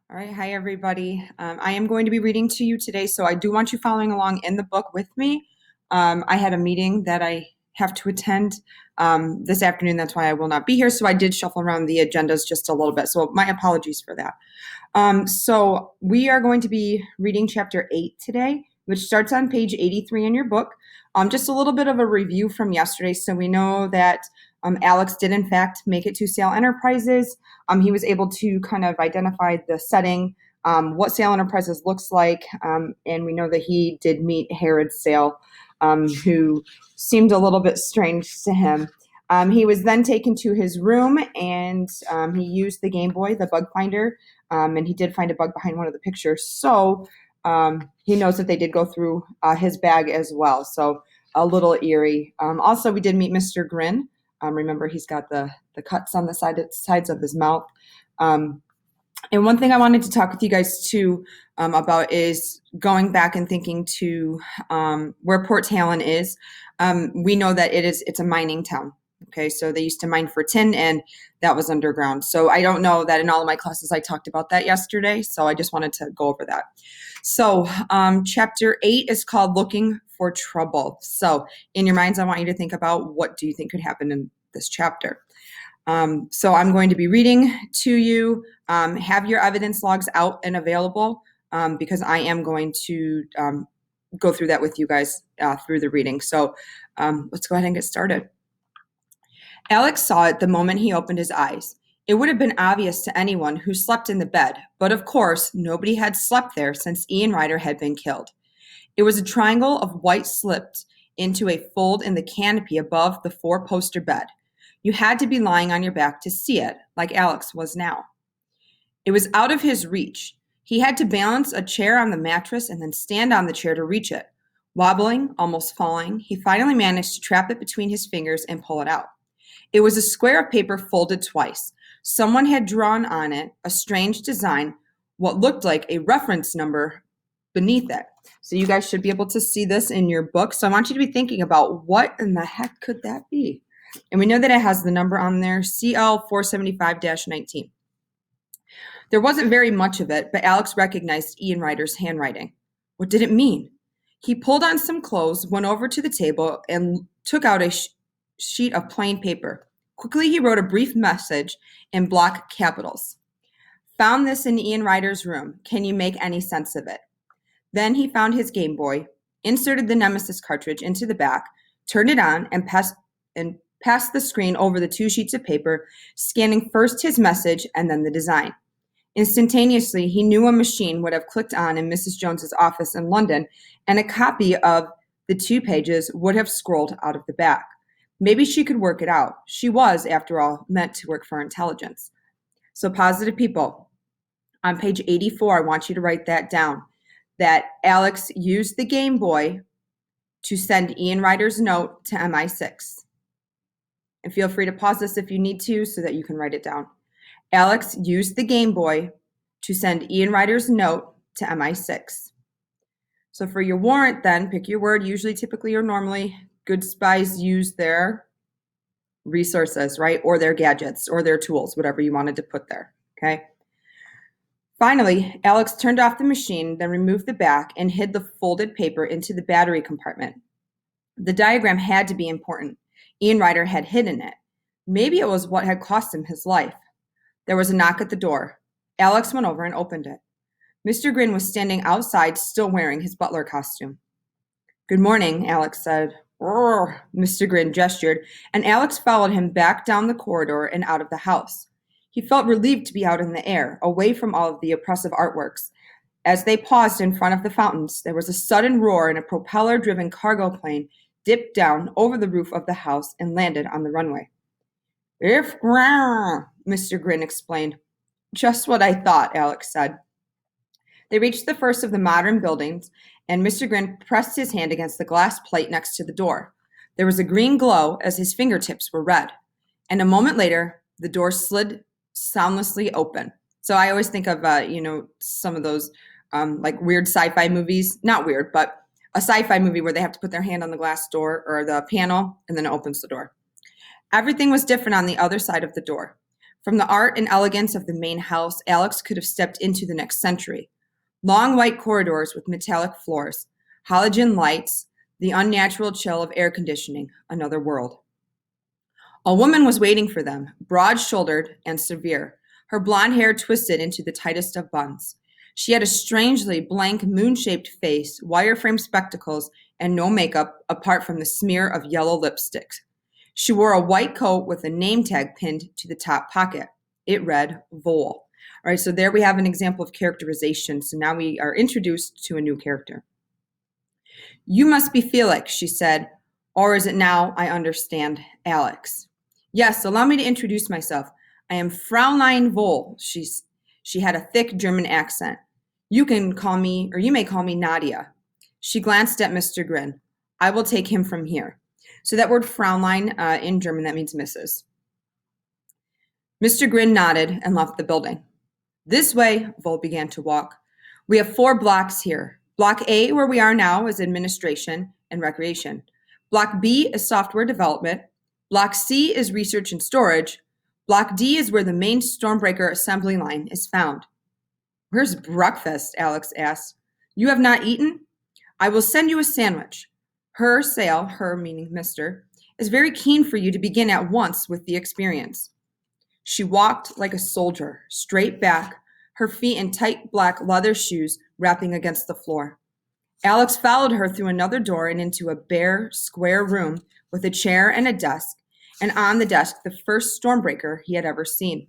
All right. Hi, everybody. I am going to be reading to you today, so I do want you following along in the book with me. I had a meeting that I have to attend this afternoon. That's why I will not be here. So I did shuffle around the agendas just a little bit. So my apologies for that. So we are going to be reading chapter 8 today, which starts on page 83 in your book. Just a little bit of a review from yesterday. So we know that Alex did, in fact, make it to Sale Enterprises. He was able to kind of identify the setting, what Sale Enterprises looks like, and we know that he did meet Herod Sale, who seemed a little bit strange to him. He was then taken to his room, and he used the Game Boy, the bug finder, and he did find a bug behind one of the pictures. So he knows that they did go through his bag as well. So a little eerie. Also, we did meet Mr. Grin. Remember, he's got the cuts on the sides of his mouth. And one thing I wanted to talk with you guys too about is going back and thinking to where Port Talon is. We know that it's a mining town. Okay, so they used to mine for tin, and that was underground. So I don't know that in all of my classes I talked about that yesterday. So I just wanted to go over that. So chapter 8 is called Looking for Trouble. So in your minds, I want you to think about what do you think could happen in this chapter. So I'm going to be reading to you. Have your evidence logs out and available because I am going to go through that with you guys through the reading. So let's go ahead and get started. Alex saw it the moment he opened his eyes. It would have been obvious to anyone who slept in the bed, but of course, nobody had slept there since Ian Ryder had been killed. It was a triangle of white slipped into a fold in the canopy above the four-poster bed. You had to be lying on your back to see it, like Alex was now. It was out of his reach. He had to balance a chair on the mattress and then stand on the chair to reach it. Wobbling, almost falling, he finally managed to trap it between his fingers and pull it out. It was a square of paper folded twice. Someone had drawn on it a strange design, what looked like a reference number beneath it. So you guys should be able to see this in your book. So I want you to be thinking about what in the heck could that be? And we know that it has the number on there, CL 475-19. There wasn't very much of it, but Alex recognized Ian Ryder's handwriting. What did it mean? He pulled on some clothes, went over to the table, and took out a sheet of plain paper. Quickly, he wrote a brief message in block capitals. Found this in Ian Ryder's room. Can you make any sense of it? Then he found his Game Boy, inserted the Nemesis cartridge into the back, turned it on, and passed the screen over the two sheets of paper, scanning first his message and then the design. Instantaneously, he knew a machine would have clicked on in Mrs. Jones's office in London, and a copy of the 2 pages would have scrolled out of the back. Maybe she could work it out. She was, after all, meant to work for intelligence. So positive people, on page 84, I want you to write that down, that Alex used the Game Boy to send Ian Ryder's note to MI6. And feel free to pause this if you need to so that you can write it down. Alex used the Game Boy to send Ian Ryder's note to MI6. So for your warrant then, pick your word, usually, typically, or normally. Good spies use their resources, right? Or their gadgets or their tools, whatever you wanted to put there, okay? Finally, Alex turned off the machine, then removed the back and hid the folded paper into the battery compartment. The diagram had to be important. Ian Ryder had hidden it. Maybe it was what had cost him his life. There was a knock at the door. Alex went over and opened it. Mr. Grin was standing outside, still wearing his butler costume. Good morning, Alex said. Roar, Mr. Grin gestured, and Alex followed him back down the corridor and out of the house. He felt relieved to be out in the air, away from all of the oppressive artworks. As they paused in front of the fountains, there was a sudden roar, and a propeller-driven cargo plane dipped down over the roof of the house and landed on the runway. If Mr. Grin explained. Just what I thought, Alex said. They reached the first of the modern buildings, and Mr. Grin pressed his hand against the glass plate next to the door. There was a green glow as his fingertips were red. And a moment later, the door slid soundlessly open. So I always think of, some of those like weird sci-fi movies. Not weird, but a sci-fi movie where they have to put their hand on the glass door or the panel, and then it opens the door. Everything was different on the other side of the door. From the art and elegance of the main house, Alex could have stepped into the next century. Long white corridors with metallic floors, halogen lights, the unnatural chill of air conditioning, another world. A woman was waiting for them, broad-shouldered and severe, her blonde hair twisted into the tightest of buns. She had a strangely blank moon-shaped face, wire-framed spectacles, and no makeup apart from the smear of yellow lipstick. She wore a white coat with a name tag pinned to the top pocket. It read, Vole. All right, so there we have an example of characterization. So now we are introduced to a new character. You must be Felix, she said, or is it now I understand, Alex? Yes, allow me to introduce myself. I am Fraulein Vole. She had a thick German accent. You can call me, or you may call me Nadia. She glanced at Mr. Grin. I will take him from here. So that word Fraulein in German, that means Mrs. Mr. Grin nodded and left the building. This way, Vole began to walk. We have 4 blocks here. Block A, where we are now, is administration and recreation. Block B is software development. Block C is research and storage. Block D is where the main Stormbreaker assembly line is found. Where's breakfast? Alex asked. You have not eaten? I will send you a sandwich. Her sale, her meaning Mr., is very keen for you to begin at once with the experience. She walked like a soldier, straight back, her feet in tight black leather shoes rapping against the floor. Alex followed her through another door and into a bare, square room with a chair and a desk, and on the desk the first Stormbreaker he had ever seen.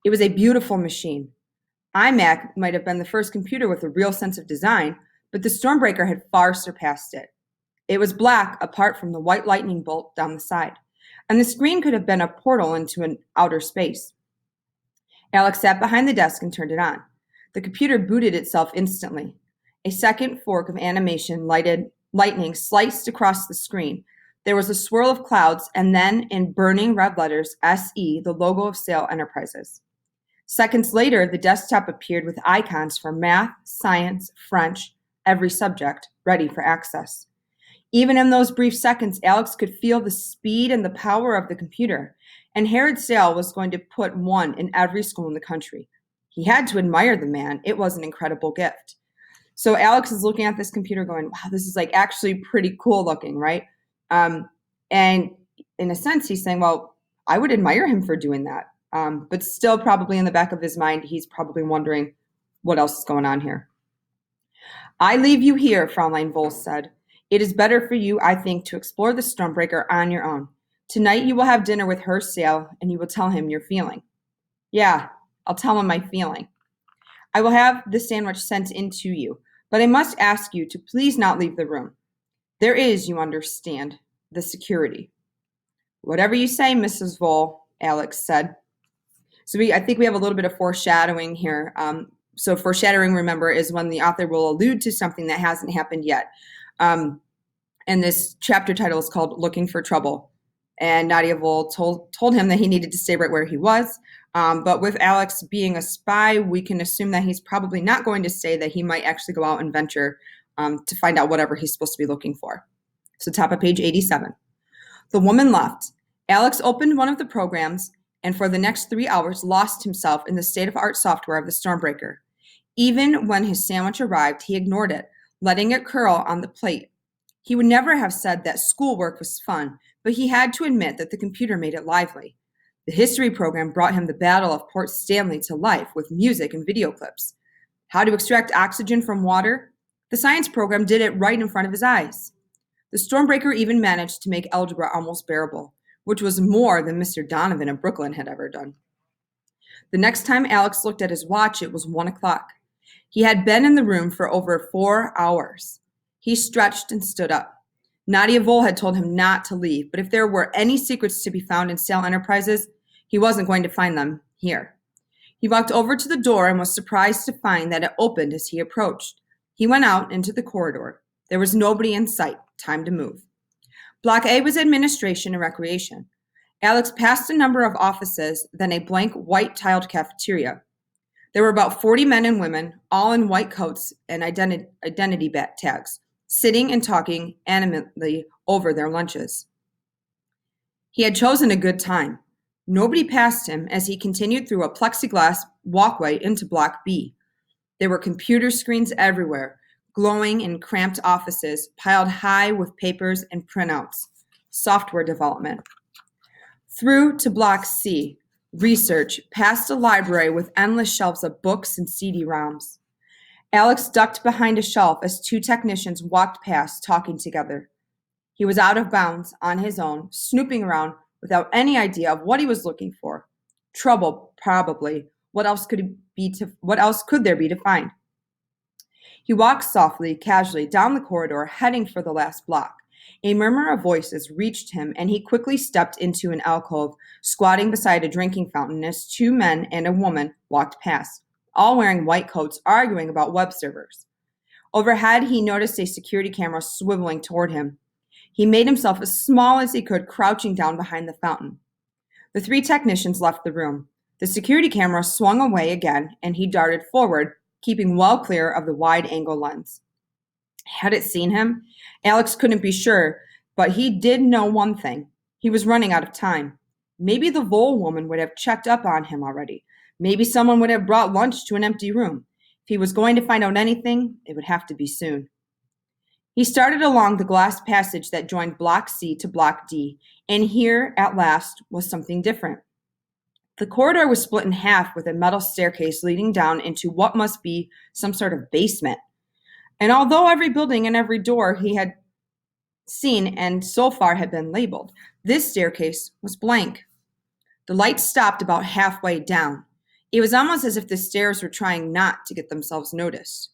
It was a beautiful machine. iMac might have been the first computer with a real sense of design, but the Stormbreaker had far surpassed it. It was black apart from the white lightning bolt down the side, and the screen could have been a portal into an outer space. Alex sat behind the desk and turned it on. The computer booted itself instantly. A second fork of animation lightning sliced across the screen. There was a swirl of clouds, and then, in burning red letters, SE, the logo of Sail Enterprises. Seconds later, the desktop appeared with icons for math, science, French, every subject, ready for access. Even in those brief seconds, Alex could feel the speed and the power of the computer, and Herod Sail was going to put one in every school in the country. He had to admire the man. It was an incredible gift. So Alex is looking at this computer going, wow, this is like actually pretty cool looking, right? And in a sense, he's saying, well, I would admire him for doing that. But still probably in the back of his mind, he's probably wondering what else is going on here. I leave you here, Fraulein Vole said. It is better for you, I think, to explore the Stormbreaker on your own. Tonight you will have dinner with Herr Sail, and you will tell him your feeling. Yeah, I'll tell him my feeling. I will have the sandwich sent in to you, but I must ask you to please not leave the room. There is, you understand, the security. Whatever you say, Mrs. Vole, Alex said. So I think we have a little bit of foreshadowing here. So foreshadowing, remember, is when the author will allude to something that hasn't happened yet. And this chapter title is called Looking for Trouble. And Nadia Vole told him that he needed to stay right where he was. But with Alex being a spy, we can assume that he's probably not going to say that he might actually go out and venture to find out whatever he's supposed to be looking for. So top of page 87. The woman left. Alex opened one of the programs and for the next 3 hours lost himself in the state-of-art software of the Stormbreaker. Even when his sandwich arrived, he ignored it, letting it curl on the plate. He would never have said that schoolwork was fun, but he had to admit that the computer made it lively. The history program brought him the Battle of Port Stanley to life with music and video clips. How to extract oxygen from water? The science program did it right in front of his eyes. The Stormbreaker even managed to make algebra almost bearable, which was more than Mr. Donovan of Brooklyn had ever done. The next time Alex looked at his watch, it was 1 o'clock. He had been in the room for over 4 hours. He stretched and stood up. Nadia Vole had told him not to leave, but if there were any secrets to be found in Sail Enterprises, he wasn't going to find them here. He walked over to the door and was surprised to find that it opened as he approached. He went out into the corridor. There was nobody in sight. Time to move. Block A was administration and recreation. Alex passed a number of offices, then a blank white tiled cafeteria. There were about 40 men and women, all in white coats and identity tags, sitting and talking animatedly over their lunches. He had chosen a good time. Nobody passed him as he continued through a plexiglass walkway into Block B. There were computer screens everywhere, glowing in cramped offices, piled high with papers and printouts. Software development. Through to Block C, research, past a library with endless shelves of books and CD-ROMs. Alex ducked behind a shelf as two technicians walked past, talking together. He was out of bounds, on his own, snooping around without any idea of what he was looking for. Trouble, probably. What else could there be to find? He walked softly, casually, down the corridor, heading for the last block. A murmur of voices reached him, and he quickly stepped into an alcove, squatting beside a drinking fountain as two men and a woman walked past, all wearing white coats, arguing about web servers. Overhead, he noticed a security camera swiveling toward him. He made himself as small as he could, crouching down behind the fountain. The three technicians left the room. The security camera swung away again, and he darted forward, keeping well clear of the wide-angle lens. Had it seen him? Alex couldn't be sure, but he did know one thing. He was running out of time. Maybe the vole woman would have checked up on him already. Maybe someone would have brought lunch to an empty room. If he was going to find out anything, it would have to be soon. He started along the glass passage that joined Block C to Block D, and here, at last, was something different. The corridor was split in half with a metal staircase leading down into what must be some sort of basement. And although every building and every door he had seen and so far had been labeled, this staircase was blank. The light stopped about halfway down. It was almost as if the stairs were trying not to get themselves noticed.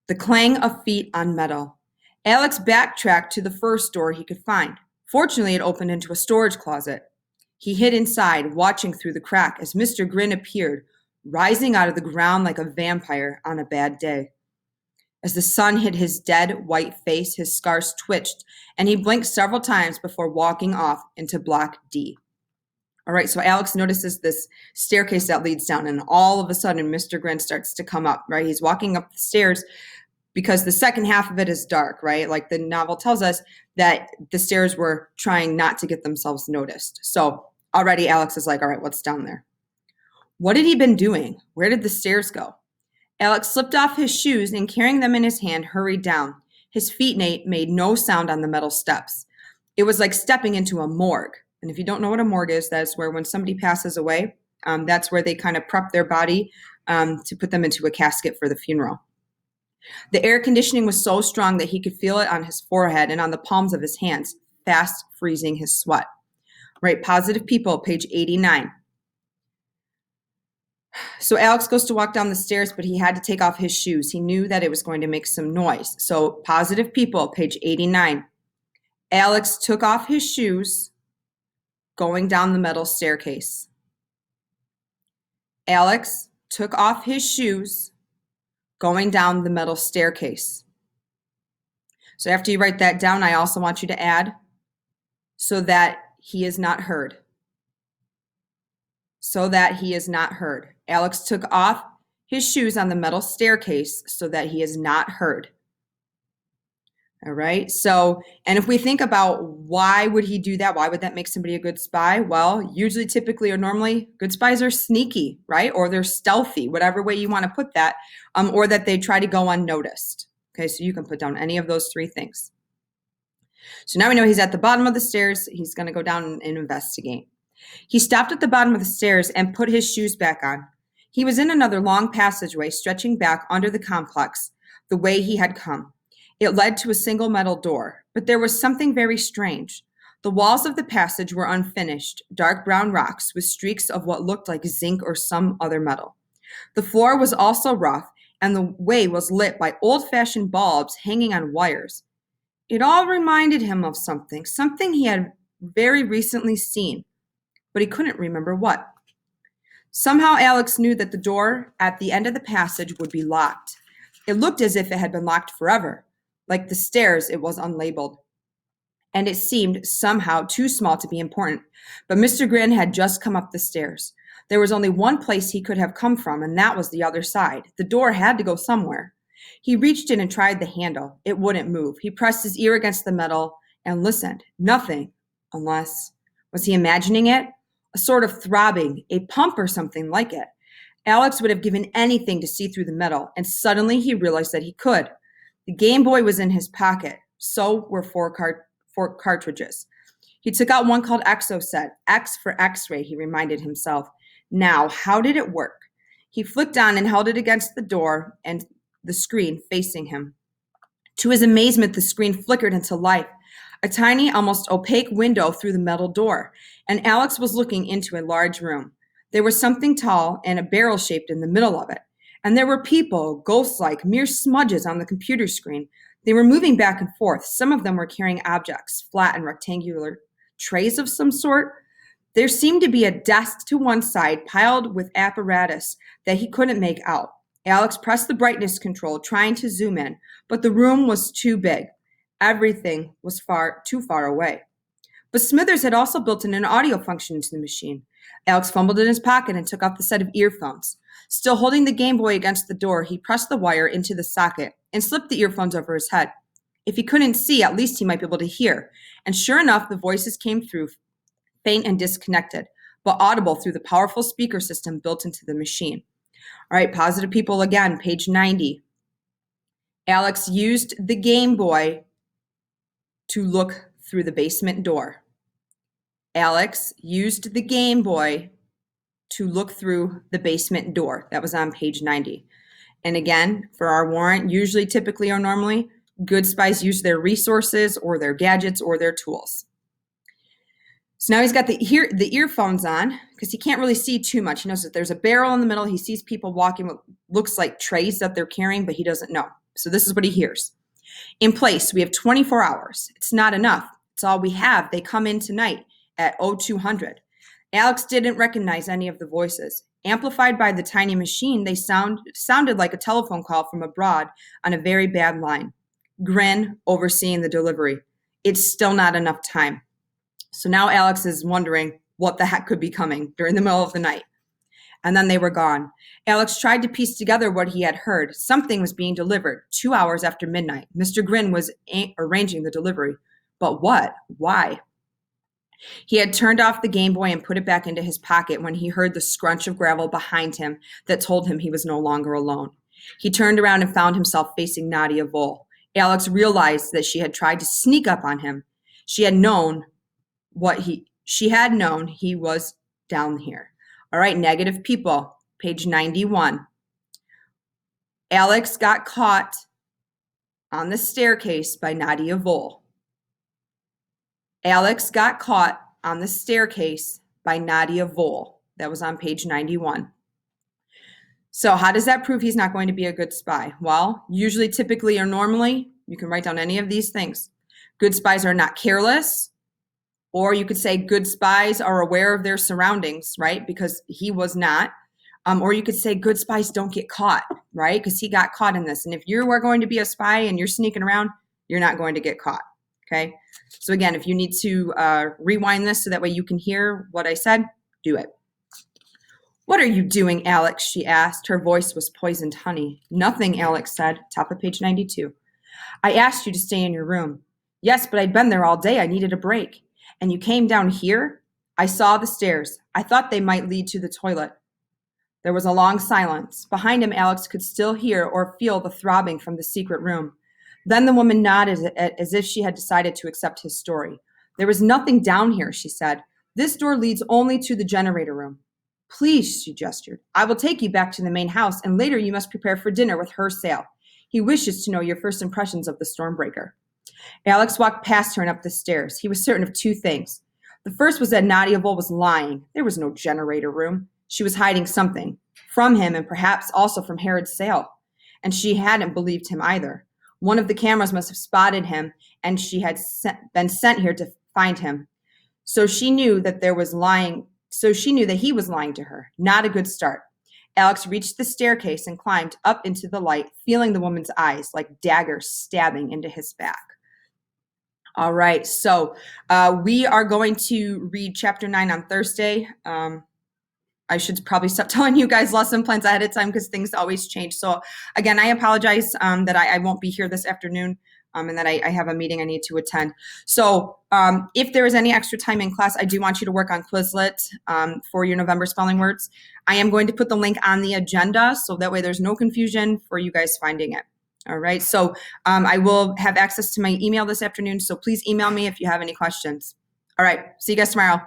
The clang of feet on metal. Alex backtracked to the first door he could find. Fortunately, it opened into a storage closet. He hid inside, watching through the crack as Mr. Grin appeared, rising out of the ground like a vampire on a bad day. As the sun hit his dead, white face, his scars twitched, and he blinked several times before walking off into Block D. All right, so Alex notices this staircase that leads down, and all of a sudden, Mr. Grin starts to come up, right? He's walking up the stairs because the second half of it is dark, right? Like the novel tells us that the stairs were trying not to get themselves noticed. So already Alex is like, all right, what's down there? What had he been doing? Where did the stairs go? Alex slipped off his shoes and, carrying them in his hand, hurried down. His feet made no sound on the metal steps. It was like stepping into a morgue. And if you don't know what a morgue is, that's where when somebody passes away, that's where they kind of prep their body to put them into a casket for the funeral. The air conditioning was so strong that he could feel it on his forehead and on the palms of his hands, fast freezing his sweat. Right, Positive People, page 89. So Alex goes to walk down the stairs, but he had to take off his shoes. He knew that it was going to make some noise. So Positive People, page 89. Alex took off his shoes, going down the metal staircase. Alex took off his shoes, going down the metal staircase. So after you write that down, I also want you to add, so that he is not heard. So that he is not heard. Alex took off his shoes on the metal staircase so that he is not heard. All right. So, and if we think about why would he do that? Why would that make somebody a good spy? Well, usually, typically, or normally, good spies are sneaky, right? Or they're stealthy, whatever way you want to put that, or that they try to go unnoticed. Okay. So you can put down any of those three things. So now we know he's at the bottom of the stairs. He's going to go down and investigate. He stopped at the bottom of the stairs and put his shoes back on. He was in another long passageway stretching back under the complex, the way he had come. It led to a single metal door, but there was something very strange. The walls of the passage were unfinished, dark brown rocks with streaks of what looked like zinc or some other metal. The floor was also rough, and the way was lit by old-fashioned bulbs hanging on wires. It all reminded him of something he had very recently seen, but he couldn't remember what. Somehow Alex knew that the door at the end of the passage would be locked. It looked as if it had been locked forever. Like the stairs, it was unlabeled. And it seemed somehow too small to be important. But Mr. Grin had just come up the stairs. There was only one place he could have come from, and that was the other side. The door had to go somewhere. He reached in and tried the handle. It wouldn't move. He pressed his ear against the metal and listened. Nothing, unless, was he imagining it? a sort of throbbing, a pump or something like it. Alex would have given anything to see through the metal, and suddenly he realized that he could. The Game Boy was in his pocket. So were four cartridges. He took out one called Exoset, X for X-ray, he reminded himself. Now, how did it work? He flicked on and held it against the door and the screen facing him. To his amazement, the screen flickered into life, a tiny, almost opaque window through the metal door, and Alex was looking into a large room. There was something tall and a barrel shaped in the middle of it, and there were people, ghost-like, mere smudges on the computer screen. They were moving back and forth. Some of them were carrying objects, flat and rectangular trays of some sort. There seemed to be a desk to one side piled with apparatus that he couldn't make out. Alex pressed the brightness control, trying to zoom in, but the room was too big. Everything was too far away. But Smithers had also built in an audio function into the machine. Alex fumbled in his pocket and took out the set of earphones. Still holding the Game Boy against the door, he pressed the wire into the socket and slipped the earphones over his head. If he couldn't see, at least he might be able to hear. And sure enough, the voices came through, faint and disconnected, but audible through the powerful speaker system built into the machine. All right, positive people again, page 90. Alex used the Game Boy to look through the basement door. Alex used the Game Boy to look through the basement door. That was on page 90. And again, for our warrant, usually, typically, or normally, good spies use their resources or their gadgets or their tools. So now he's got the earphones on because he can't really see too much. He knows that there's a barrel in the middle. He sees people walking what looks like trays that they're carrying, but he doesn't know. So this is what he hears. In place, we have 24 hours. It's not enough. It's all we have. They come in tonight at 0200. Alex didn't recognize any of the voices. Amplified by the tiny machine, they sounded like a telephone call from abroad on a very bad line. Grin, overseeing the delivery. It's still not enough time. So now Alex is wondering what the heck could be coming during the middle of the night. And then they were gone. Alex tried to piece together what he had heard. Something was being delivered 2 hours after midnight. Mr. Grin was arranging the delivery. But what? Why? He had turned off the Game Boy and put it back into his pocket when he heard the scrunch of gravel behind him that told him he was no longer alone. He turned around and found himself facing Nadia Vole. Alex realized that she had tried to sneak up on him. She had known he was down here. All right, negative people, page 91. Alex got caught on the staircase by Nadia Vole. Alex got caught on the staircase by Nadia Vole. That was on page 91. So how does that prove he's not going to be a good spy? Well, usually, typically, or normally, you can write down any of these things. Good spies are not careless, or you could say good spies are aware of their surroundings, right? Because he was not. Or you could say good spies don't get caught, right? Because he got caught in this. And if you are going to be a spy and you're sneaking around, you're not going to get caught, okay? So again, if you need to rewind this so that way you can hear what I said, do it. What are you doing, Alex? She asked. Her voice was poisoned honey. Nothing, Alex said, top of page 92. I asked you to stay in your room. Yes, but I'd been there all day. I needed a break. And you came down here? I saw the stairs. I thought they might lead to the toilet. There was a long silence. Behind him, Alex could still hear or feel the throbbing from the secret room. Then the woman nodded as if she had decided to accept his story. There is nothing down here, she said. This door leads only to the generator room. Please, she gestured. I will take you back to the main house, and later you must prepare for dinner with Herr Sale. He wishes to know your first impressions of the Stormbreaker. Alex walked past her and up the stairs. He was certain of two things. The first was that Nadia Vole was lying. There was no generator room. She was hiding something from him and perhaps also from Herod Sale. And she hadn't believed him either. One of the cameras must have spotted him, and she had been sent here to find him. So she knew that he was lying to her. Not a good start. Alex reached the staircase and climbed up into the light, feeling the woman's eyes like daggers stabbing into his back. All right, so we are going to read chapter 9 on Thursday. I should probably stop telling you guys lesson plans ahead of time because things always change. So again, I apologize that I won't be here this afternoon. and that I have a meeting I need to attend. So if there is any extra time in class, I do want you to work on Quizlet for your November spelling words. I am going to put the link on the agenda, so that way there's no confusion for you guys finding it. All right, so I will have access to my email this afternoon, so please email me if you have any questions. All right, see you guys tomorrow.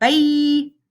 Bye.